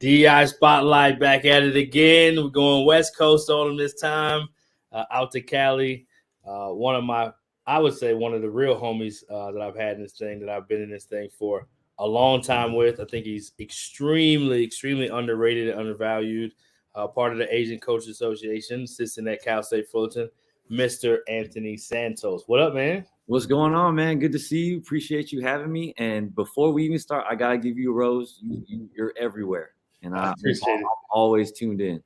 DEI Spotlight back at it again. We're going West Coast on them this time, out to Cali. I would say one of the real homies that I've had in this thing, that I've been in this thing for a long time with. I think he's extremely, extremely underrated and undervalued. Part of the Asian Coach Association, assistant at Cal State Fullerton, Mr. Anthony Santos. What up, man? What's going on, man? Good to see you. Appreciate you having me. And before we even start, I gotta give you a rose. You're everywhere, and I appreciate it. Always tuned in.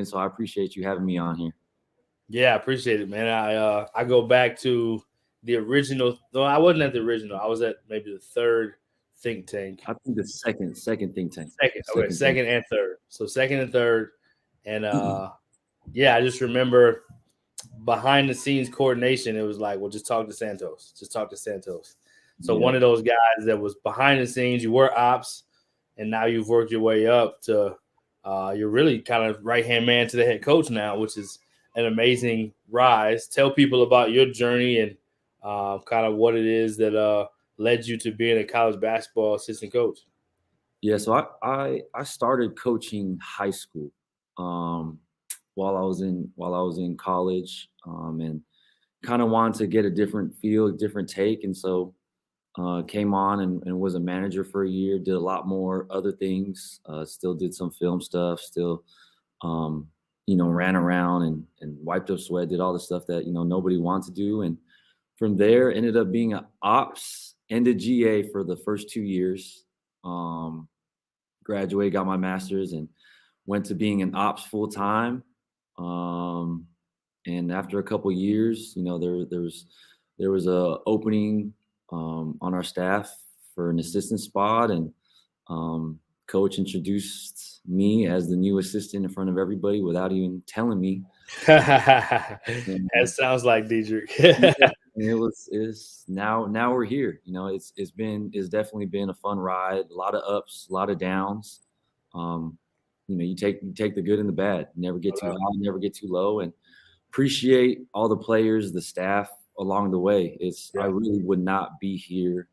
So I appreciate you having me on here. Yeah, I appreciate it, man. I go back to the original. No, I wasn't at the original. I was at maybe the third think tank. I think the second think tank. Second and third. So second and third, and yeah, I just remember behind the scenes coordination. It was like, well, just talk to Santos. So one of those guys that was behind the scenes. You were ops, and now you've worked your way up to you're really kind of right hand man to the head coach now, which is an amazing rise. Tell people about your journey and kind of what it is that led you to being a college basketball assistant coach. Yeah, so I started coaching high school while I was in college, and kind of wanted to get a different feel, a different take, and so came on and was a manager for a year. Did a lot more other things. Still did some film stuff. Still. Ran around and wiped up sweat, did all the stuff that, nobody wants to do. And from there, ended up being an ops and a GA for the first 2 years. Graduated, got my master's, and went to being an ops full time. And after a couple of years, there was a opening on our staff for an assistant spot, and coach introduced me as the new assistant in front of everybody without even telling me. That sounds like Diedrich. It's now we're here. It's definitely been a fun ride. A lot of ups, a lot of downs. You take the good and the bad. Never get too high, never get too low, and appreciate all the players, the staff along the way. I really would not be here,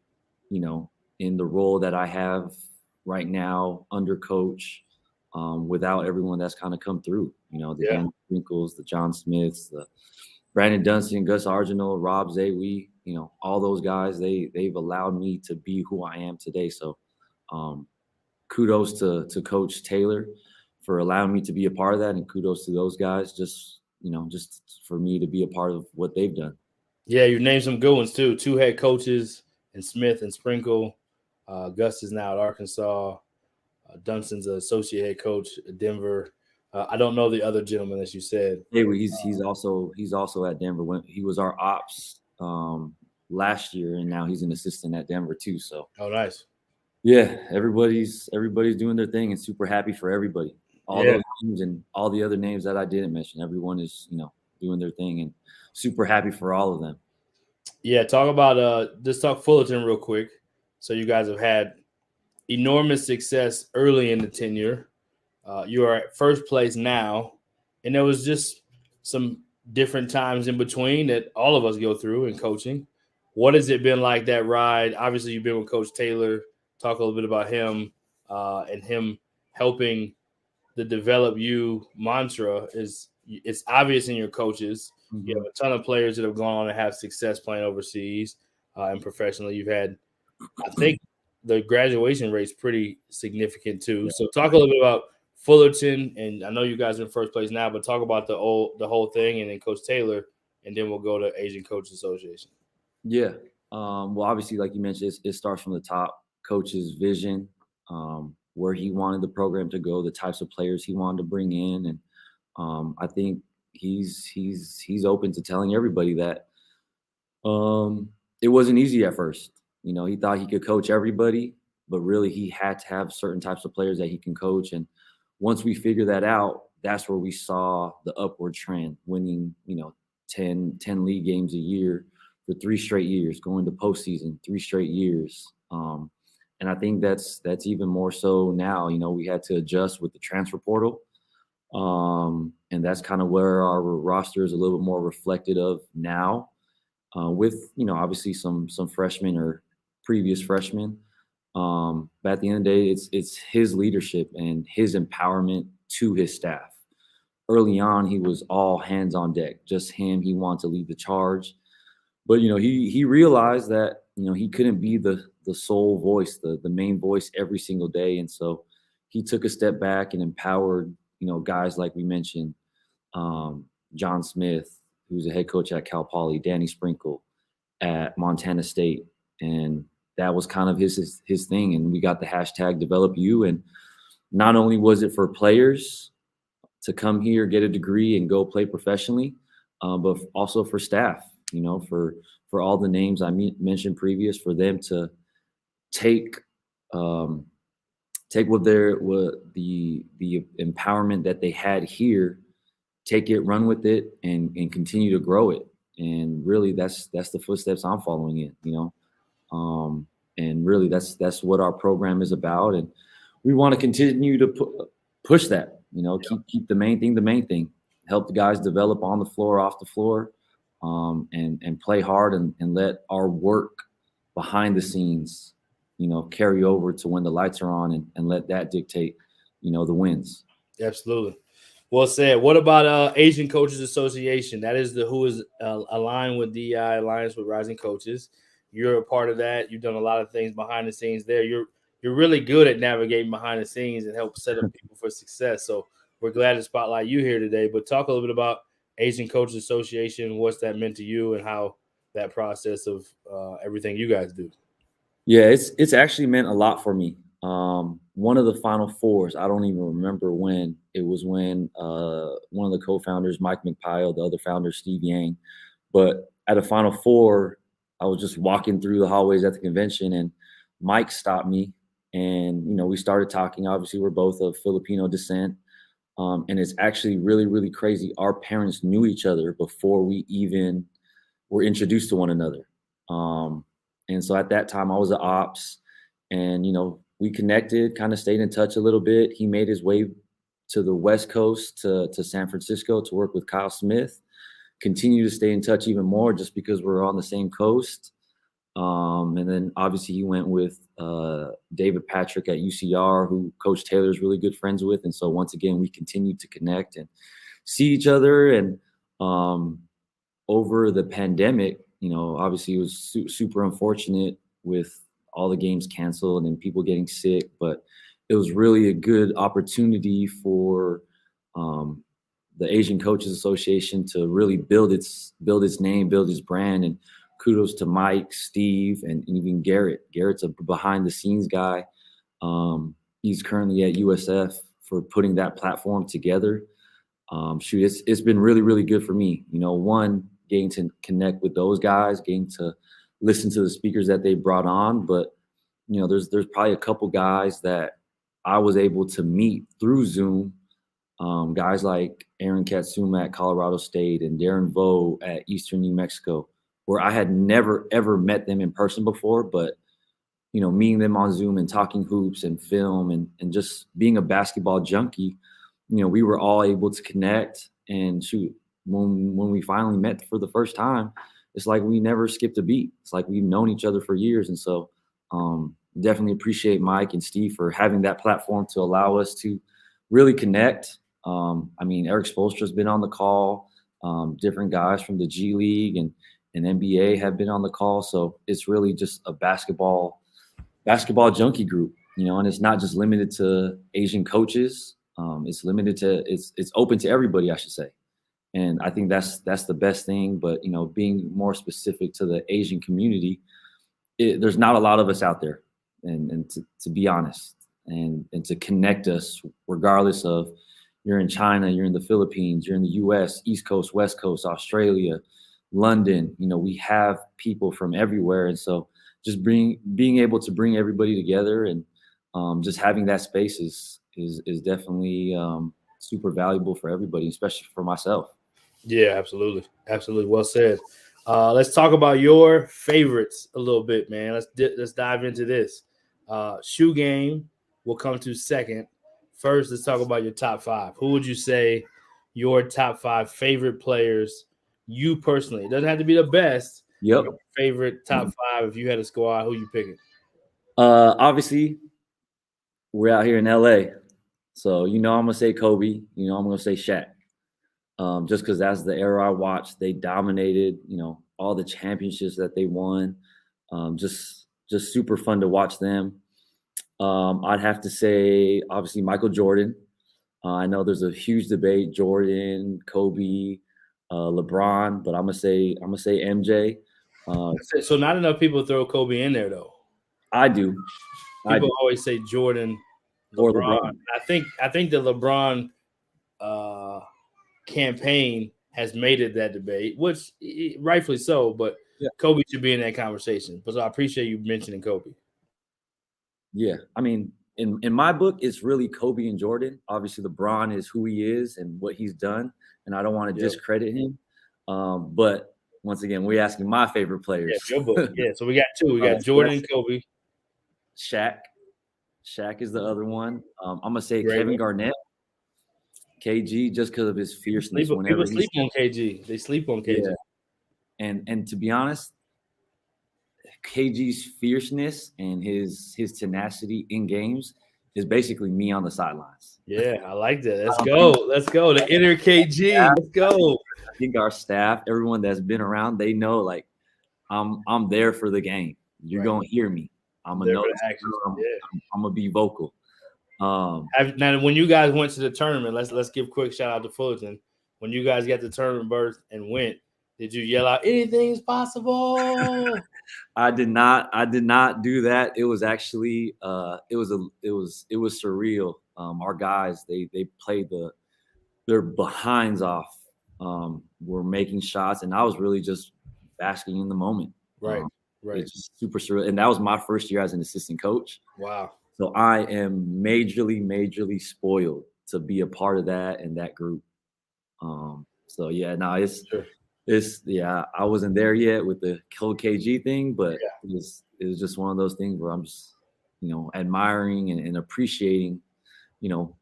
in the role that I have right now under coach, without everyone that's kind of come through, the Dan Sprinkles, the John Smiths, the Brandon Dunstan, Gus Arginal, Rob Zawi, all those guys, they've allowed me to be who I am today. So kudos to Coach Taylor for allowing me to be a part of that, and kudos to those guys just for me to be a part of what they've done. Yeah, you named some good ones too. 2 head coaches in Smith and Sprinkle. Gus is now at Arkansas. Dunstan's an associate head coach at Denver. I don't know the other gentleman, as you said. Hey, he's also at Denver. He was our ops last year, and now he's an assistant at Denver too. So, oh, nice. Yeah, everybody's doing their thing, and super happy for everybody. All those names and all the other names that I didn't mention, everyone is doing their thing, and super happy for all of them. Yeah, talk about just talk Fullerton real quick. So you guys have had enormous success early in the tenure. You are at first place now, and there was just some different times in between that all of us go through in coaching. What has it been like, that ride? Obviously, you've been with Coach Taylor. Talk a little bit about him and him helping the develop you mantra. It's obvious in your coaches. Mm-hmm. You have a ton of players that have gone on to have success playing overseas and professionally. You've had, I think, the graduation rate's pretty significant too. Yeah. So talk a little bit about Fullerton, and I know you guys are in first place now, but talk about the whole thing, and then Coach Taylor, and then we'll go to Asian Coach Association. Yeah. Well, obviously, like you mentioned, it starts from the top. Coach's vision, where he wanted the program to go, the types of players he wanted to bring in, and I think he's open to telling everybody that it wasn't easy at first. He thought he could coach everybody, but really he had to have certain types of players that he can coach. And once we figured that out, that's where we saw the upward trend, winning, 10 league games a year for 3 straight years, going to postseason 3 straight years. And I think that's even more so now. We had to adjust with the transfer portal. And that's kind of where our roster is a little bit more reflected of now, with, obviously some freshmen or previous freshmen. But at the end of the day, it's his leadership and his empowerment to his staff. Early on, he was all hands on deck, just him. He wanted to lead the charge. But he realized that he couldn't be the sole voice, the main voice every single day, and so he took a step back and empowered guys like we mentioned, John Smith, who's a head coach at Cal Poly, Danny Sprinkle at Montana State, and that was kind of his thing. And we got the hashtag Develop You, and not only was it for players to come here, get a degree, and go play professionally, but also for staff. For all the names I mentioned previous, for them to take what the empowerment that they had here, take it, run with it, and continue to grow it. And really, that's the footsteps I'm following in. And really, that's what our program is about, and we want to continue to push that. Keep the main thing. Help the guys develop on the floor, off the floor. And play hard and let our work behind the scenes, carry over to when the lights are on and let that dictate, the wins. Absolutely. Well said. What about Asian Coaches Association? That is who is aligned with DEI, Alliance with Rising Coaches. You're a part of that. You've done a lot of things behind the scenes there. You're really good at navigating behind the scenes and help set up people for success. So we're glad to spotlight you here today. But talk a little bit about Asian Coaches Association, what's that meant to you, and how that process of everything you guys do. Yeah, it's actually meant a lot for me. One of the Final Fours, I don't even remember when. It was when one of the co-founders, Mike McPile, the other founder, Steve Yang. But at a Final Four, I was just walking through the hallways at the convention, and Mike stopped me, and we started talking. Obviously, we're both of Filipino descent. And it's actually really, really crazy. Our parents knew each other before we even were introduced to one another. And so at that time, I was at ops, and, we connected, kind of stayed in touch a little bit. He made his way to the West Coast, to San Francisco, to work with Kyle Smith. Continue to stay in touch even more just because we're on the same coast. And then obviously he went with David Patrick at UCR, who Coach Taylor is really good friends with. And so once again, we continued to connect and see each other. And over the pandemic, obviously it was super unfortunate with all the games canceled and people getting sick, but it was really a good opportunity for the Asian Coaches Association to really build its name, build its brand. And kudos to Mike, Steve, and even Garrett. Garrett's a behind-the-scenes guy. He's currently at USF for putting that platform together. It's been really, really good for me. One, getting to connect with those guys, getting to listen to the speakers that they brought on. But, there's probably a couple guys that I was able to meet through Zoom. Guys like Aaron Katsuma at Colorado State and Darren Vo at Eastern New Mexico, where I had never, ever met them in person before, but, meeting them on Zoom and talking hoops and film and just being a basketball junkie, we were all able to connect. And shoot, when we finally met for the first time, it's like we never skipped a beat. It's like we've known each other for years. And so definitely appreciate Mike and Steve for having that platform to allow us to really connect. Eric Spoelstra's been on the call. Different guys from the G League and NBA have been on the call. So it's really just a basketball junkie group, and it's not just limited to Asian coaches. It's open to everybody, I should say. And I think that's the best thing. But, being more specific to the Asian community, there's not a lot of us out there. And to be honest, and to connect us, regardless of you're in China, you're in the Philippines, you're in the US, East Coast, West Coast, Australia, London, we have people from everywhere. And so just being able to bring everybody together and just having that space is definitely super valuable for everybody, especially for myself. Yeah, absolutely. Absolutely. Well said. Let's talk about your favorites a little bit, man. Let's dive into this. Shoe game will come to second. First, let's talk about your top five. Who would you say your top five favorite players, you personally? It doesn't have to be the best. Yep. Your favorite top five. If you had a squad, who you picking? Obviously, we're out here in LA. So, I'm going to say Kobe. I'm going to say Shaq. Just because that's the era I watched. They dominated, all the championships that they won. Just super fun to watch them. I'd have to say, obviously, Michael Jordan. I know there's a huge debate: Jordan, Kobe, LeBron, but I'm gonna say MJ. So not enough people throw Kobe in there though. I do. People always say Jordan, LeBron. Or LeBron. I think the LeBron campaign has made it that debate, which rightfully so. But Kobe should be in that conversation. But so I appreciate you mentioning Kobe. Yeah, I mean, in my book, it's really Kobe and Jordan. Obviously, LeBron is who he is and what he's done, and I don't want to discredit him. But once again, we're asking my favorite players. Yeah, your book. Yeah, so we got two. We got Jordan and Kobe. Shaq is the other one. I'm gonna say Kevin Garnett, KG, just because of his fierceness. People sleep on KG. They sleep on KG. Yeah. And to be honest, KG's fierceness and his tenacity in games is basically me on the sidelines. Yeah, I like that. Let's go. The inner KG. Let's go. I think our staff, everyone that's been around, they know like I'm there for the game. You're gonna hear me. I'm gonna I'm gonna be vocal. Now, when you guys went to the tournament, let's give a quick shout out to Fullerton. When you guys got the tournament berth and went, did you yell out anything's possible? I did not do that. It was actually it was surreal. Our guys they played their behinds off. Were making shots, and I was really just basking in the moment. Right. It's just super surreal, and that was my first year as an assistant coach. Wow. So I am majorly spoiled to be a part of that and that group. So yeah, no, I wasn't there yet with the whole KG thing, but it was just one of those things where I'm just, admiring and appreciating,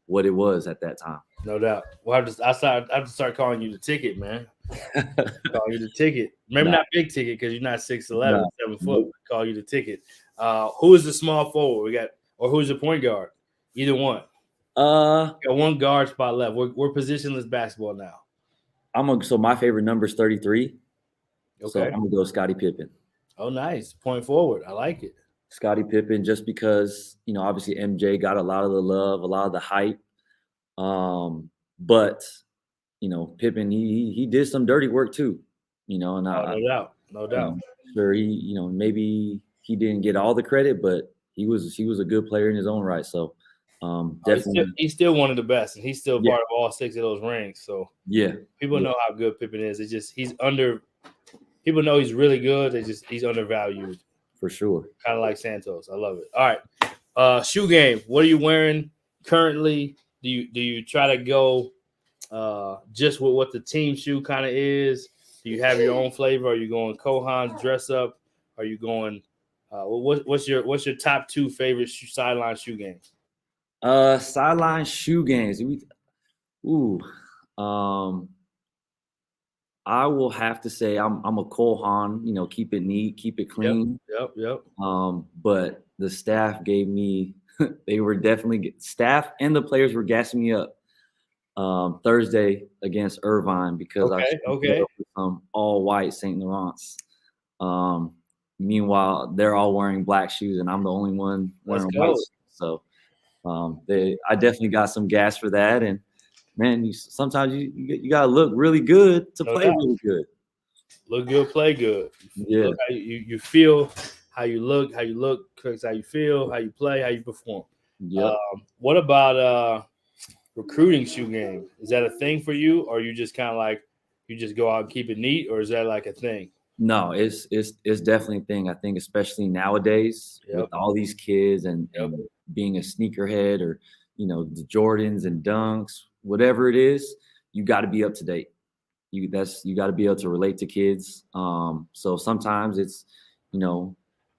what it was at that time. No doubt. Well, I have to start calling you the ticket, man. Call you the ticket. Maybe not big ticket because you're not 6'11", 7 foot. Call you the ticket. Who is the small forward? Who's the point guard? Either one. Got one guard spot left. We're positionless basketball now. So my favorite number is 33. Okay. So I'm gonna go Scottie Pippen. Oh, nice. Point forward. I like it. Scottie Pippen, just because, obviously MJ got a lot of the love, a lot of the hype. But Pippen, he did some dirty work too, and no doubt. Sure, maybe he didn't get all the credit, but he was a good player in his own right. So definitely, he's still one of the best, and he's still part of all 6 of those rings. So people know how good Pippen is. It's just people know he's really good. He's undervalued for sure. Kind of like Santos. I love it. All right, shoe game. What are you wearing currently? Do you try to go just with what the team shoe kind of is? Do you have your own flavor? Are you going Kohan's dress up? Are you going what's your top 2 favorite sideline shoe games? Sideline shoe games. I will have to say I'm a Kohan, keep it neat, keep it clean. Yep. But the staff gave me they were definitely staff and the players were gassing me up Thursday against Irvine because I with some all white St. Laurents. Meanwhile, they're all wearing black shoes and I'm the only one wearing white shoes. So I definitely got some gas for that. And man, sometimes you gotta look really good to play really good. Look good, play good. Yeah, you feel how you look affects how you feel, how you play, how you perform. Yeah. What about recruiting shoe game? Is that a thing for you, or you just kind of like you just go out and keep it neat, or is that like a thing? No, it's definitely a thing. I think especially nowadays with all these kids and being a sneakerhead or the Jordans and Dunks, whatever it is, you got to be up to date. You got to be able to relate to kids. So sometimes it's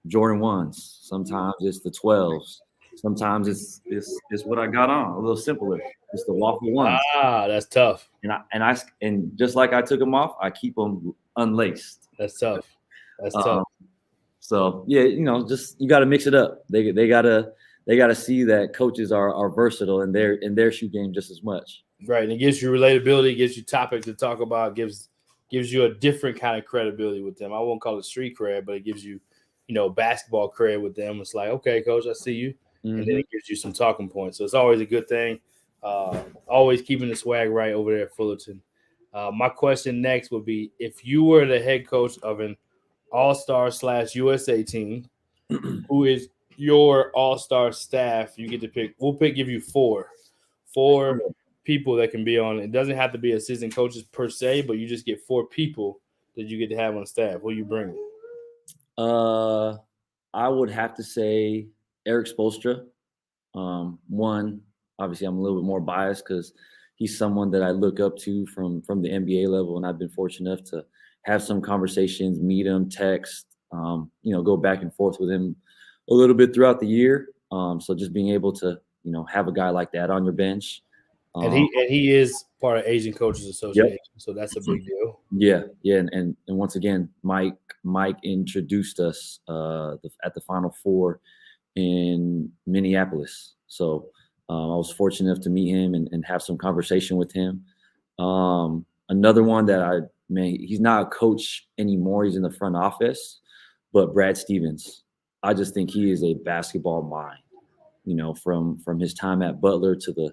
Jordan 1s, sometimes it's the 12s, sometimes it's what I got on, a little simpler. It's the waffle ones. That's tough. And just like I took them off, I keep them unlaced. That's tough. So yeah, just you got to mix it up. They gotta see that coaches are versatile in their shoe game just as much. Right, and it gives you relatability, gives you topics to talk about, gives you a different kind of credibility with them. I won't call it street cred, but it gives you, basketball cred with them. It's like, okay, coach, I see you, and then it gives you some talking points. So it's always a good thing. Always keeping the swag right over there at Fullerton. My question next would be: if you were the head coach of an All-Star / USA team, who is your All-Star staff? You get to pick. Give you four people that can be on. It doesn't have to be assistant coaches per se, but you just get 4 people that you get to have on staff. What you bring? I would have to say Eric Spoelstra. One, obviously, I'm a little bit more biased because he's someone that I look up to from the NBA level, and I've been fortunate enough to have some conversations, meet him, text, go back and forth with him a little bit throughout the year. So just being able to, have a guy like that on your bench. And he is part of Asian Coaches Association, so that's a big deal. Yeah, and once again, Mike introduced us at the Final Four in Minneapolis. So I was fortunate enough to meet him and have some conversation with him. Another one that he's not a coach anymore. He's in the front office, but Brad Stevens. I just think he is a basketball mind. From his time at Butler to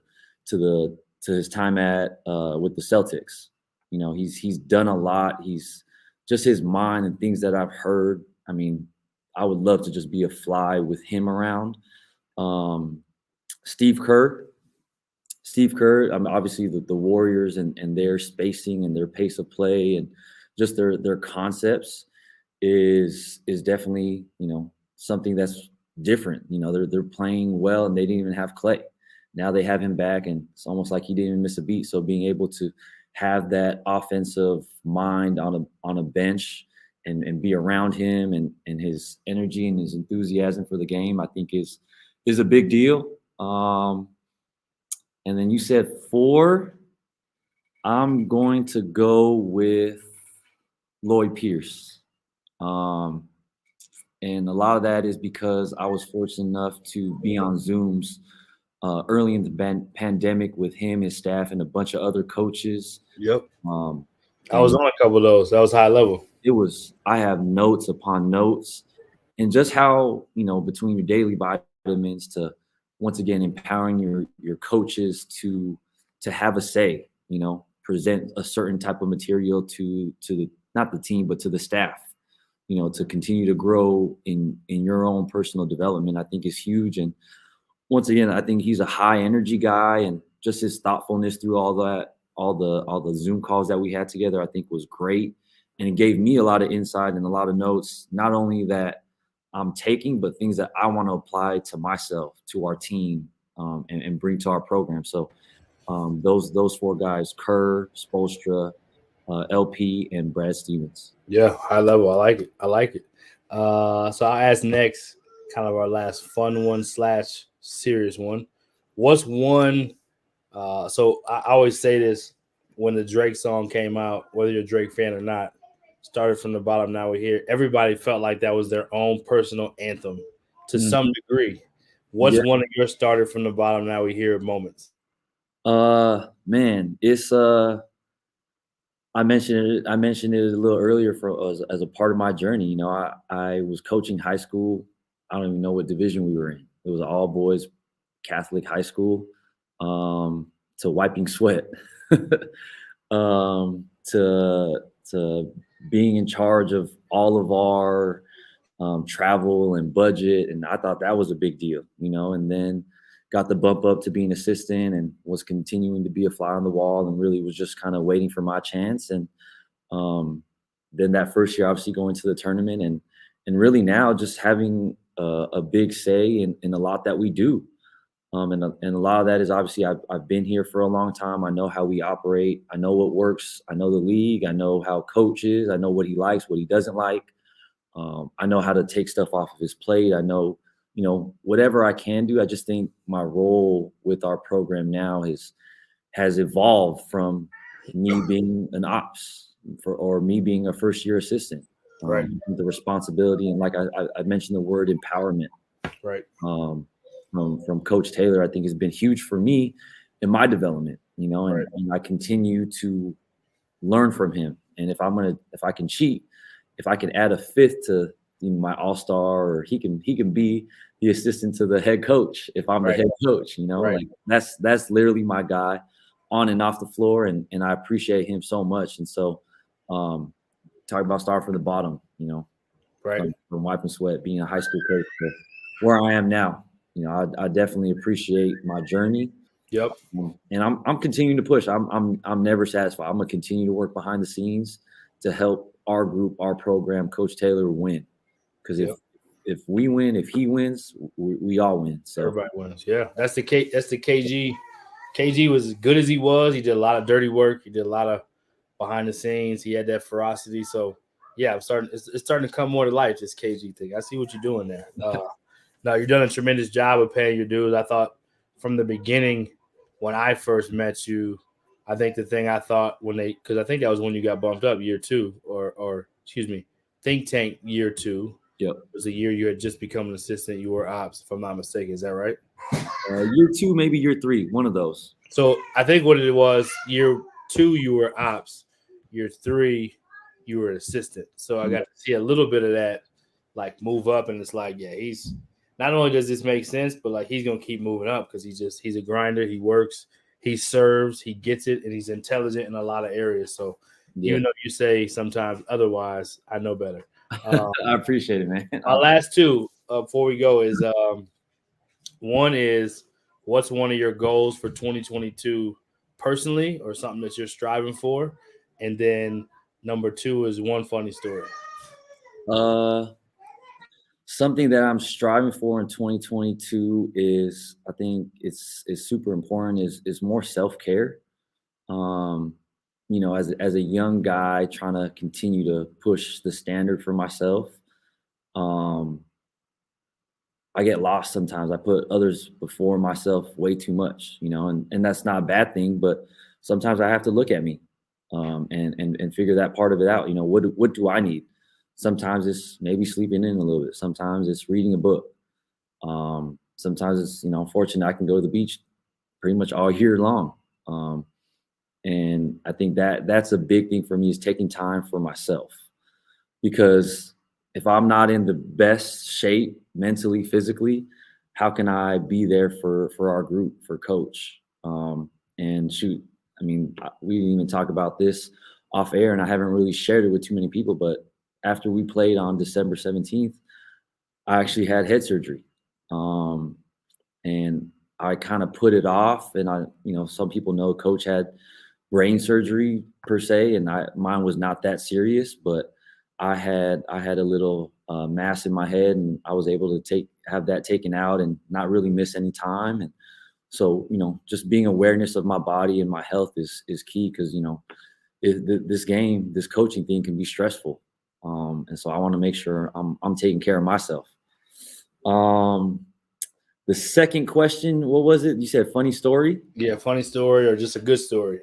his time at with the Celtics. He's done a lot. He's just his mind and things that I've heard. I mean, I would love to just be a fly with him around. Steve Kerr. I mean, obviously the Warriors and their spacing and their pace of play and just their concepts is definitely something that's different. They're playing well and they didn't even have Clay. Now they have him back and it's almost like he didn't even miss a beat. So being able to have that offensive mind on a bench and be around him and his energy and his enthusiasm for the game, I think is a big deal. And then you said 4. I'm going to go with Lloyd Pierce. And a lot of that is because I was fortunate enough to be on Zooms early in the pandemic with him, his staff, and a bunch of other coaches. Yep. I was on a couple of those. That was high level. I have notes upon notes, and just how, between your daily vitamins to, once again, empowering your coaches to have a say, present a certain type of material to not the team, but to the staff, to continue to grow in your own personal development, I think is huge. And once again, I think he's a high energy guy, and just his thoughtfulness through all the Zoom calls that we had together, I think was great. And it gave me a lot of insight and a lot of notes, not only that I'm taking, but things that I want to apply to myself, to our team, and bring to our program. So those 4 guys: Kerr, Spoelstra, LP, and Brad Stevens. Yeah, high level. I like it. So I'll ask next, kind of our last fun one / serious one. What's one? So I always say this when the Drake song came out, whether you're a Drake fan or not, started from the bottom, now we're here. Everybody felt like that was their own personal anthem to some degree. What's one of your started from the bottom, now we hear moments? Man, it's I mentioned it a little earlier as a part of my journey. I was coaching high school. I don't even know what division we were in. It was an all boys Catholic high school. To wiping sweat, to being in charge of all of our travel and budget. And I thought that was a big deal, and then got the bump up to being assistant and was continuing to be a fly on the wall and really was just kind of waiting for my chance. And then that first year, obviously going to the tournament and really now just having a big say in a lot that we do. And a lot of that is obviously I've been here for a long time. I know how we operate. I know what works. I know the league. I know how coach is. I know what he likes, what he doesn't like. I know how to take stuff off of his plate. I know, whatever I can do. I just think my role with our program now has evolved from me being an ops or me being a first-year assistant. Right. The responsibility, and like I mentioned the word empowerment. Right. From Coach Taylor, I think has been huge for me in my development, you know, and, Right. and I continue to learn from him. And if I can cheat, if I can add a fifth to my all-star, or he can be the assistant to the head coach if I'm the Right. head coach, you know, Right. like that's literally my guy on and off the floor. And I appreciate him so much. And so, talk about start from the bottom, you know, Right. from wiping sweat, being a high school coach to where I am now. You know, I definitely appreciate my journey. Yep. And I'm continuing to push. I'm never satisfied. I'm gonna continue to work behind the scenes to help our group, our program, Coach Taylor win. Because if we win, if he wins, we all win. So everybody wins. Yeah, that's the KG. KG was as good as he was. He did a lot of dirty work. He did a lot of behind the scenes. He had that ferocity. So yeah, it's starting to come more to life. This KG thing. I see what you're doing there. No, you've done a tremendous job of paying your dues. I thought from the beginning, when I first met you, I think the thing I thought because I think that was when you got bumped up year 2, or excuse me, think tank year 2. Yep. It was a year you had just become an assistant. You were ops, if I'm not mistaken. Is that right? Year 2, maybe year 3, one of those. So I think what it was, year 2 you were ops, year 3 you were an assistant. So I got to see a little bit of that, like move up, and it's like, yeah, he's not only does this make sense, but like he's gonna keep moving up because he's a grinder. He works, he serves, he gets it, and he's intelligent in a lot of areas. So even though you say sometimes otherwise, I know better. I appreciate it, man. My last two before we go is one is, what's one of your goals for 2022 personally, or something that you're striving for? And then number 2 is one funny story. Something that I'm striving for in 2022 is, I think it's super important, is more self-care. You know, as a young guy trying to continue to push the standard for myself, I get lost sometimes. I put others before myself way too much, you know, and that's not a bad thing, but sometimes I have to look at me, and figure that part of it out. You know, what do I need? Sometimes it's maybe sleeping in a little bit. Sometimes it's reading a book. Sometimes it's, you know, fortunate I can go to the beach pretty much all year long. And I think that that's a big thing for me, is taking time for myself, because if I'm not in the best shape mentally, physically, how can I be there for our group, for coach? And shoot, I mean, we didn't even talk about this off air, and I haven't really shared it with too many people, but after we played on December 17th, I actually had head surgery. And I kind of put it off, and you know, some people know coach had brain surgery per se, and mine was not that serious, but I had a little mass in my head, and I was able to have that taken out and not really miss any time. And so, you know, just being awareness of my body and my health is key, because, you know, this coaching thing can be stressful, and so I want to make sure I'm taking care of myself. The second question, what was it? You said funny story? Yeah, funny story or just a good story.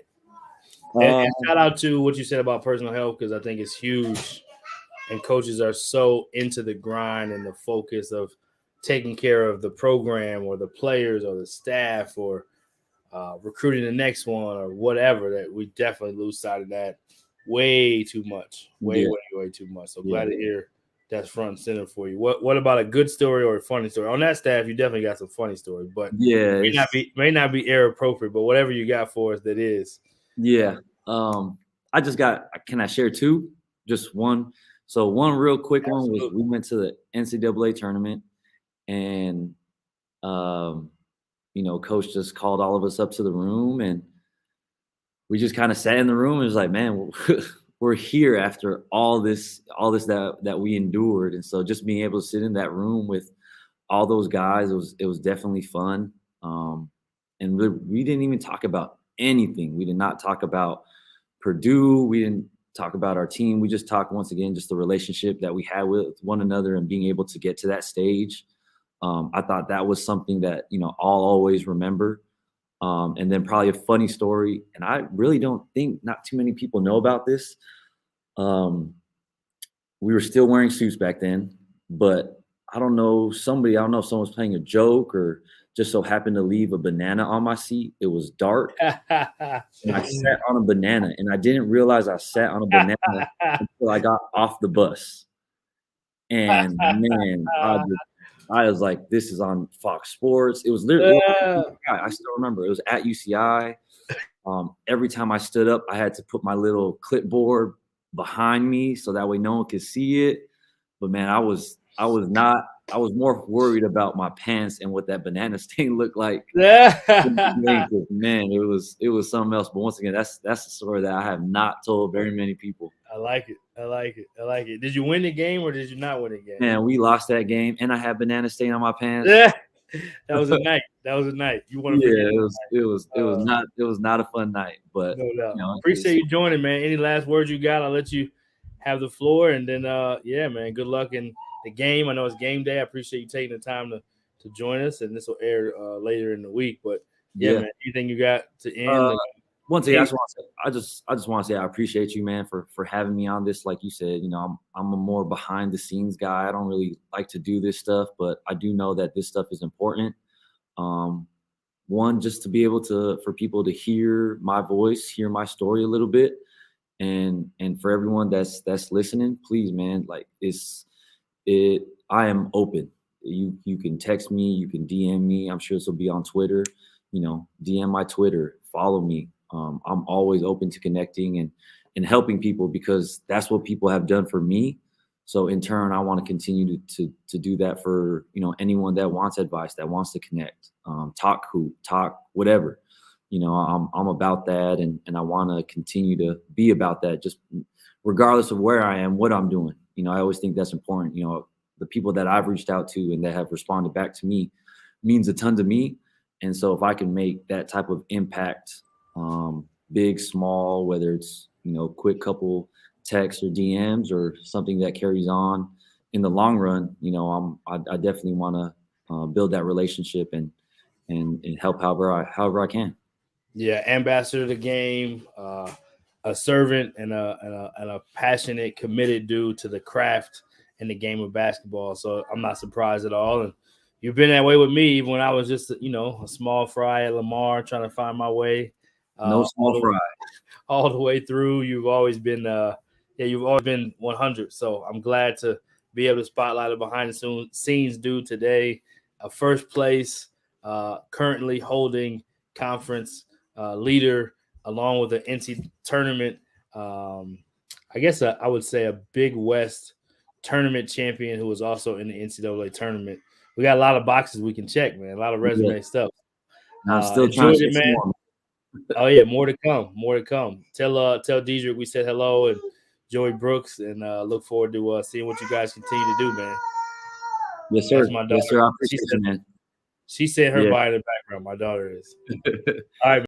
And shout out to what you said about personal health, because I think it's huge. And coaches are so into the grind and the focus of taking care of the program or the players or the staff, or recruiting the next one or whatever, that we definitely lose sight of that way too much. Way too much. So glad to hear that's front and center for you. What about a good story or a funny story? On that staff, you definitely got some funny stories, but may not be air appropriate, but whatever you got for us, that is. Yeah. I just got, can I share two? Just one. So one real quick one was, we went to the NCAA tournament, and you know, coach just called all of us up to the room, and we just kind of sat in the room and was like, man, we're here after all this that we endured. And so just being able to sit in that room with all those guys, it was definitely fun. And we didn't even talk about anything. We did not talk about Purdue. We didn't talk about our team. We just talked, once again, just the relationship that we had with one another and being able to get to that stage. I thought that was something that, you know, I'll always remember. And then probably a funny story, and I really don't think not too many people know about this. we were still wearing suits back then, but I don't know if someone was playing a joke or just so happened to leave a banana on my seat. It was dark. And I sat on a banana, and I didn't realize I sat on a banana until I got off the bus. And man, I was like, this is on Fox Sports. It was literally, I still remember, it was at UCI. Every time I stood up, I had to put my little clipboard behind me so that way no one could see it. But man, I was more worried about my pants and what that banana stain looked like. Man, it was something else. But once again, that's a story that I have not told very many people. I like it. Did you win the game or did you not win the game? Man, we lost that game, and I had banana stain on my pants. That was a night. You want to? Yeah, it was not a fun night. But no doubt. Appreciate you joining, man. Any last words you got? I'll let you have the floor, and then yeah, man. Good luck in the game. I know it's game day. I appreciate you taking the time to join us, and this will air later in the week. But yeah, man. Anything you got to end? One thing I just want to say I appreciate you, man, for having me on this. Like you said, I'm a more behind the scenes guy. I don't really like to do this stuff, but I do know that this stuff is important. One, just to be able for people to hear my voice, hear my story a little bit, and for everyone that's listening, please, man, like I am open. You can text me, you can DM me. I'm sure this will be on Twitter. DM my Twitter, follow me. I'm always open to connecting and helping people because that's what people have done for me. So in turn, I want to continue to do that for, anyone that wants advice, that wants to connect, talk whatever, I'm about that. And I want to continue to be about that, just regardless of where I am, what I'm doing. I always think that's important. The people that I've reached out to and that have responded back to me means a ton to me. And so if I can make that type of impact, big, small, whether it's, quick couple texts or DMs or something that carries on in the long run, I definitely want to build that relationship and help however I can. Yeah, ambassador of the game, a servant and a passionate, committed dude to the craft and the game of basketball. So I'm not surprised at all. And you've been that way with me even when I was just, a small fry at Lamar trying to find my way. No small fry. All the way through. You've always been you've always been 100. So I'm glad to be able to spotlight a behind the scenes dude today. First place, currently holding conference leader along with the NC tournament. I guess I would say a Big West tournament champion who was also in the NCAA tournament. We got a lot of boxes we can check, man. A lot of resume stuff. I'm still trying to man. Oh yeah, more to come. Tell Deidre we said hello and Joey Brooks, and look forward to seeing what you guys continue to do, man. Yes, sir. Yes, sir. I appreciate you, man. She said her by in the background. My daughter is. All right.